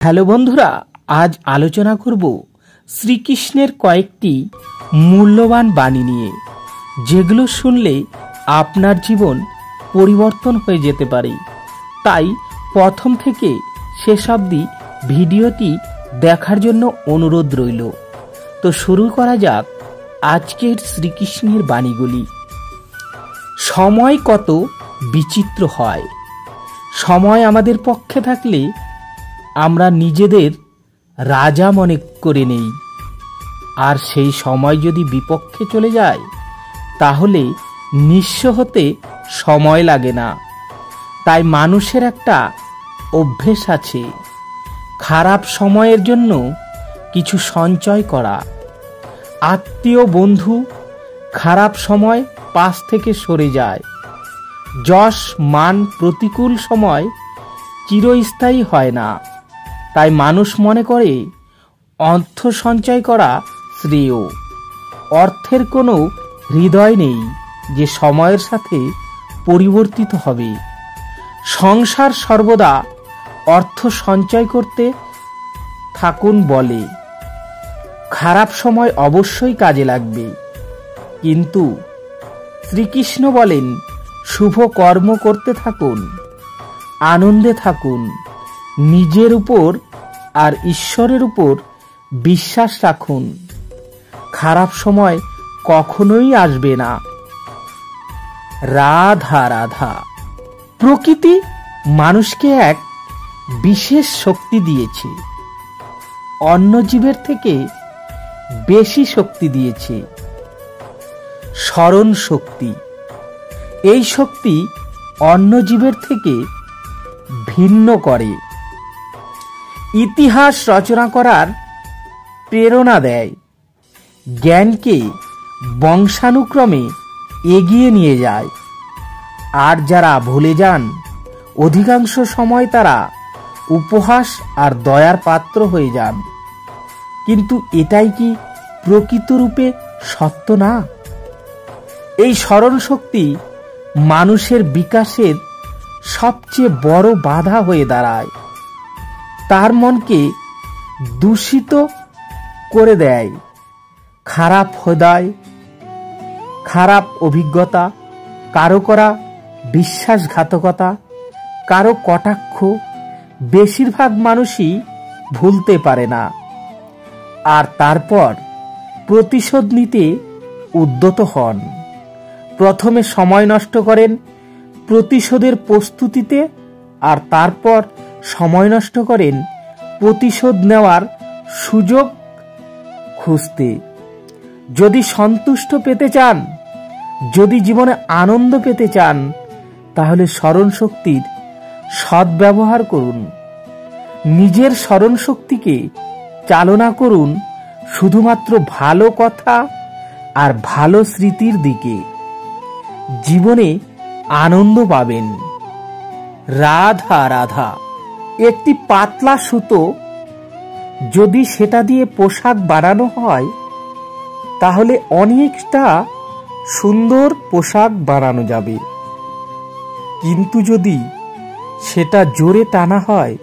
Hello বন্ধুরা, আজ আলোচনা করব শ্রীকৃষ্ণের কয়েকটি মূল্যবান বাণী নিয়ে, যেগুলো শুনলে আপনার জীবন পরিবর্তন হয়ে যেতে পারে। তাই প্রথম থেকে শেষ অবধি ভিডিওটি দেখার জন্য অনুরোধ রইল। তো শুরু করা যাক আজকের শ্রীকৃষ্ণের বাণীগুলি। সময় কত বিচিত্র হয়। সময় আমাদের পক্ষে থাকলে আমরা নিজেদের রাজা মনে করে নেই, আর সেই সময় যদি বিপক্ষে চলে যায় তাহলে নিঃস্ব হতে সময় লাগে না। তাই মানুষের একটা অভ্যেস আছে, খারাপ সময়ের জন্য কিছু সঞ্চয় করা। আত্মীয় বন্ধু খারাপ সময় পাশ থেকে সরে যায়। যশ মান প্রতিকূল সময় চিরস্থায়ী হয় না। তাই মানুষ মনে করে অর্থ সঞ্চয় করা শ্রেয়। অর্থের কোনো হৃদয় নেই যে সময়ের সাথে পরিবর্তিত হবে। সংসার সর্বদা অর্থ সঞ্চয় করতে থাকুন বলে। খারাপ সময় অবশ্যই কাজে লাগবে, কিন্তু শ্রীকৃষ্ণ বলেন শুভ কর্ম করতে থাকুন, আনন্দে থাকুন, নিজের উপর আর ঈশ্বরের উপর বিশ্বাস রাখুন। খারাপ সময় কখনোই আসবে না। রাধা রাধা। প্রকৃতি মানুষকে এক বিশেষ শক্তি দিয়েছে, অন্য জীবের থেকে বেশি শক্তি দিয়েছে, স্মরণ শক্তি। এই শক্তি অন্য জীবের থেকে ভিন্ন করে, ইতিহাস রচনা করার প্রেরণা দেয়, জ্ঞানকে বংশানুক্রমে এগিয়ে নিয়ে যায়। আর যারা ভুলে যান, অধিকাংশ সময় তারা উপহাস আর দয়ার পাত্র হয়ে যান। কিন্তু এটাই কি প্রকৃত রূপে সত্য না? এই স্মরণ শক্তি মানুষের বিকাশের সবচেয়ে বড় বাধা হয়ে দাঁড়ায়। তার মনকে দূষিত করে দেয়। খারাপ হৃদয়, খারাপ অভিজ্ঞতা, কারো করা বিশ্বাসঘাতকতা, কারো কটাক্ষ বেশিরভাগ মানুষই ভুলতে পারে না। আর তারপর প্রতিশোধ নিতে উদ্যত হন। প্রথমে সময় নষ্ট করেন প্রতিশোধের প্রস্তুতিতে, আর তারপর সময় নষ্ট করেন প্রতিশোধ নেওয়ার সুযোগ খুঁজতে। যদি সন্তুষ্ট পেতে চান, যদি জীবনে আনন্দ পেতে চান, তাহলে স্মরণ শক্তির সদ্ব্যবহার করুন। নিজের স্মরণ শক্তিকে চালনা করুন শুধুমাত্র ভালো কথা আর ভালো স্মৃতির দিকে। জীবনে আনন্দ পাবেন। রাধা রাধা। একটি পাতলা সুতো যদি সেটা দিয়ে পোশাক বানানো হয়, তাহলে অনেকটা সুন্দর পোশাক বানানো যাবে। কিন্তু যদি সেটা জোরে টানা হয়,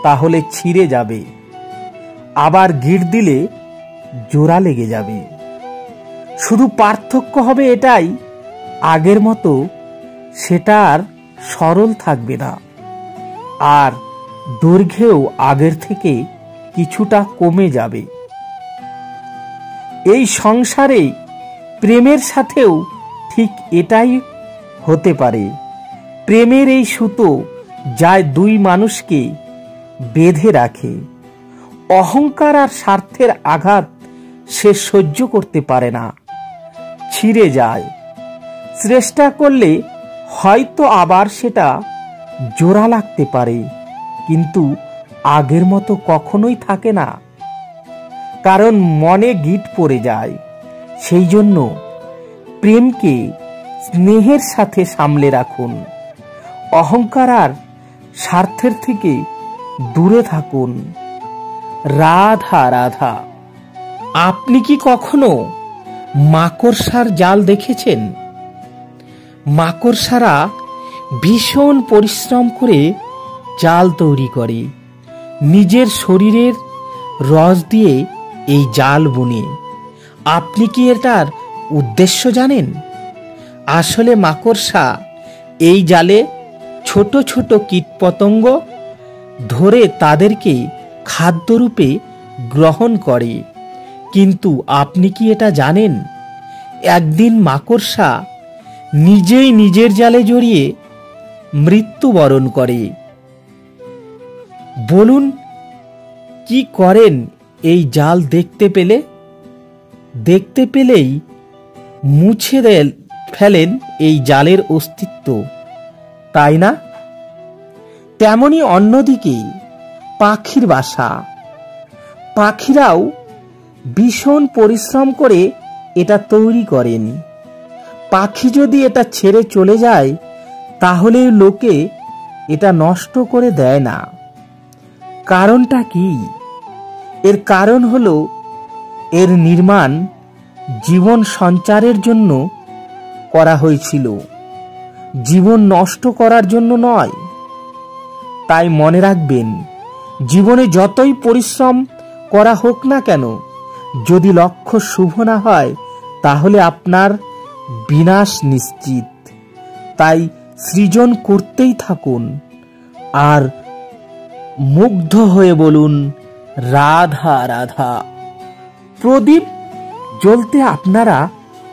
তাহলে ছিঁড়ে যাবে, আবার গিঁট দিলে জোড়া লেগে যাবে। শুধু পার্থক্য হবে এটাই, আগের মতো সেটা আর সরল থাকবে না, আর দৈর্ঘ্যেও আগের থেকে কিছুটা কমে যাবে। এই সংসারে প্রেমের সাথেও ঠিক এটাই হতে পারে। প্রেমের এই সুতো যায় দুই মানুষকে বেঁধে রাখে। অহংকার আর স্বার্থের আঘাত সে সহ্য করতে পারে না, ছিঁড়ে যায়। চেষ্টা করলে হয়তো আবার সেটা জোড়া লাগতে পারে, কিন্তু আগের মতো কখনোই থাকে না, কারণ মনে গিঁট পড়ে যায়। সেই জন্য প্রেমকে স্নেহের সাথে সামলে রাখুন। অহংকার আর স্বার্থের থেকে দূরে থাকুন। রাধা রাধা। আপনি কি কখনো মাকড়সার জাল দেখেছেন? মাকড়সারা ভীষণ পরিশ্রম করে জাল তৈরি করে, নিজের শরীরের রস দিয়ে এই জাল বুনে। আপনি কি এটার উদ্দেশ্য জানেন? আসলে মাকড়সা এই জালে ছোট ছোট কীটপতঙ্গ ধরে তাদেরকে খাদ্যরূপে গ্রহণ করে। কিন্তু আপনি কি এটা জানেন, একদিন মাকড়সা নিজেই নিজের জালে জড়িয়ে মৃত্যুবরণ করে। বলুন, কি করেন এই জাল দেখতে পেলেই মুছে ফেলেন এই জালের অস্তিত্ব, তাই না? তেমনি অন্যদিকে পাখির বাসা, পাখিরাও ভীষণ পরিশ্রম করে এটা তৈরি করেন। পাখি যদি এটা ছেড়ে চলে যায় তাহলে লোকে এটা নষ্ট করে দেয় না। কারণটা কি? এর কারণ হলো এর নির্মাণ জীবন সঞ্চারের জন্য করা হয়েছিল, জীবন নষ্ট করার জন্য নয়। তাই মনে রাখবেন, জীবনে যতই পরিশ্রম করা হোক না কেন, যদি লক্ষ্য শুভ না হয় তাহলে আপনার বিনাশ নিশ্চিত। তাই সৃজন করতেই থাকুন আর মুগ্ধ হয়ে বলুন, রাধা রাধা। প্রদীপ জ্বলতে আপনারা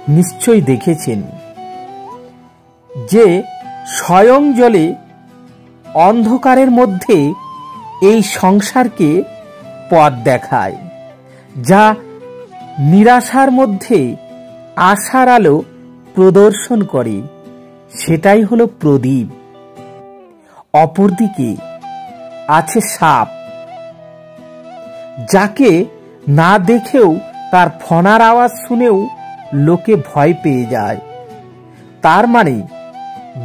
নিশ্চয়ই দেখেছেন যে স্বয়ং জ্বলে অন্ধকারের মধ্যে এই সংসারকে পথ দেখায়, যা নিরাশার মধ্যে আশার আলো প্রদর্শন করে। সেটাই হলো প্রদীপ। অপরদিকে আছে সাপ, যাকে না দেখেও তার ফণার আওয়াজ শুনেও লোকে ভয় পেয়ে যায়। তার মানে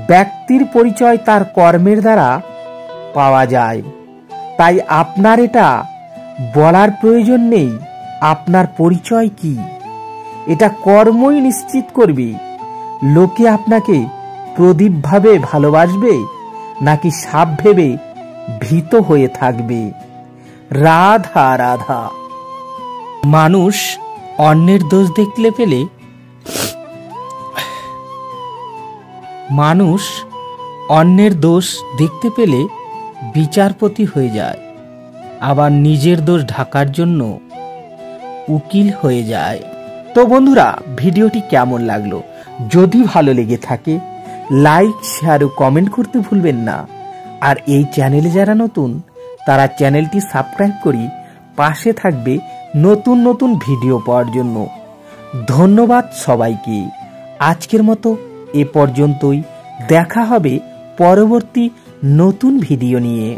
ব্যক্তির পরিচয় তার কর্মের দ্বারা পাওয়া যায়। তাই আপনার এটা বলার প্রয়োজন নেই আপনার পরিচয় কি। এটা কর্মই নিশ্চিত করবে লোকে আপনাকে প্রদীপ ভাবে ভালোবাসবে নাকি সাপ ভেবে ভীত হয়ে থাকবে। রাধা রাধা। মানুষ অন্যের দোষ দেখতে পেলে বিচারপতি হয়ে যায়, আবার নিজের দোষ ঢাকার জন্য উকিল হয়ে যায়। তো বন্ধুরা, ভিডিওটি কেমন লাগলো? যদি ভালো লেগে থাকে লাইক, শেয়ার ও কমেন্ট করতে ভুলবেন না। আর এই চ্যানেলে যারা নতুন তারা চ্যানেলটি সাবস্ক্রাইব করে পাশে থাকবে নতুন নতুন ভিডিও পাওয়ার জন্য। ধন্যবাদ সবাইকে। আজকের মতো এ পর্যন্তই। দেখা হবে পরবর্তী নতুন ভিডিও নিয়ে।